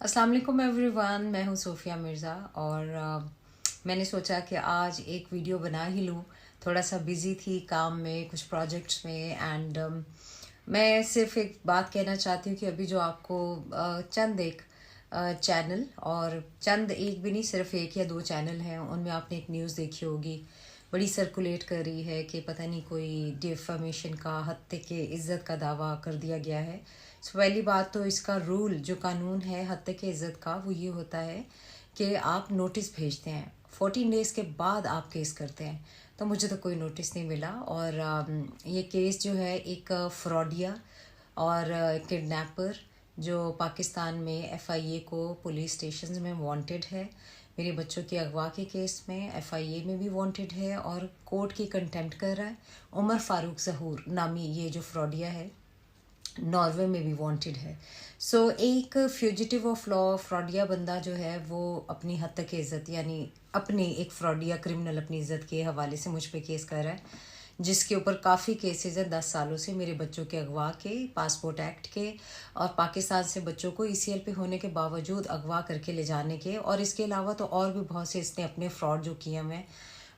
السلام علیکم every one, میں ہوں صوفیہ مرزا اور میں نے سوچا کہ آج ایک ویڈیو بنا ہی لوں. تھوڑا سا بزی تھی کام میں، کچھ پروجیکٹس میں، اینڈ میں صرف ایک بات کہنا چاہتی ہوں کہ ابھی جو آپ کو چند ایک چینل اور چند ایک بھی نہیں، صرف ایک یا دو چینل ہیں، ان میں آپ نے ایک نیوز دیکھی ہوگی، بڑی سرکولیٹ کر رہی ہے کہ پتہ نہیں کوئی ڈیفیمیشن کا، حتیٰ کہ عزت کا دعویٰ کر دیا گیا ہے. پہلی بات تو اس کا رول جو قانون ہے حتیٰ کہ عزت کا، وہ یہ ہوتا ہے کہ آپ نوٹس بھیجتے ہیں، 14 ڈیز کے بعد آپ کیس کرتے ہیں. تو مجھے تو کوئی نوٹس نہیں ملا، اور یہ کیس جو ہے ایک فراڈیا اور کڈنیپر جو پاکستان میں FIA کو پولیس اسٹیشنز میں وانٹیڈ ہے، میرے بچوں کے اغوا کے کیس میں FIA میں بھی وانٹیڈ ہے اور کورٹ کی کنٹیمپٹ کر رہا ہے. عمر فاروق ظہور نامی یہ جو فراڈیا ہے ناروے میں بھی وانٹیڈ ہے. سو ایک فیوجیٹیو آف لا فراڈیا بندہ جو ہے وہ اپنی حد تک عزت، یعنی اپنی ایک فراڈیا کرمنل اپنی عزت کے حوالے سے مجھ پہ کیس کر رہا ہے، جس کے اوپر کافی کیسز ہیں 10 سالوں سے، میرے بچوں کے اغوا کے، پاسپورٹ ایکٹ کے، اور پاکستان سے بچوں کو ECL پہ ہونے کے باوجود اغوا کر کے لے جانے کے. اور اس کے علاوہ تو اور بھی بہت سے اس نے اپنے فراڈ جو کیے ہوئے ہیں.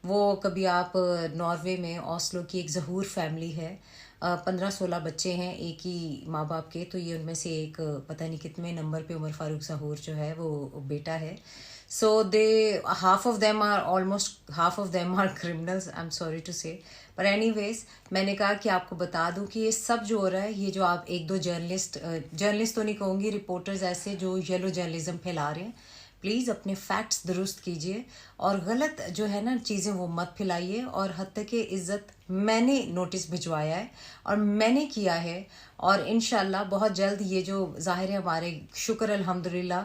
وہ کبھی آپ ناروے میں اوسلو کی ایک ظہور فیملی ہے، 15-16 بچے ہیں ایک ہی ماں باپ کے، تو یہ ان میں سے ایک پتہ نہیں کتنے نمبر پہ عمر فاروق ظہور جو ہے وہ بیٹا ہے. So they half of them are almost half of them are criminals, I am sorry to say. پر اینی ویز میں نے کہا کہ آپ کو بتا دوں کہ یہ سب جو ہو رہا ہے، یہ جو آپ ایک دو جرنلسٹ تو نہیں کہوں گی، رپورٹرز ایسے جو یلو جرنلزم پھیلا رہے ہیں، پلیز اپنے فیکٹس درست کیجئے اور غلط جو ہے نا چیزیں وہ مت پھیلائیے. اور حتیٰ کہ عزت میں نے نوٹس بھجوایا ہے اور میں نے کیا ہے، اور انشاءاللہ بہت جلد یہ جو ظاہر ہے ہمارے شکر الحمدللہ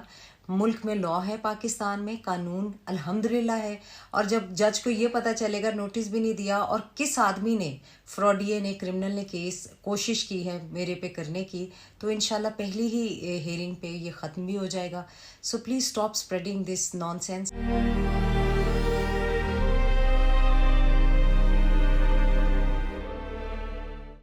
ملک میں لا ہے، پاکستان میں قانون الحمدللہ ہے. اور جب جج کو یہ پتہ چلے گا نوٹس بھی نہیں دیا اور کس آدمی نے، فراڈیے نے، کرمنل نے کیس کوشش کی ہے میرے پہ کرنے کی، تو انشاءاللہ پہلی ہی ہیئرنگ پہ یہ ختم بھی ہو جائے گا. So please stop spreading this naan sense.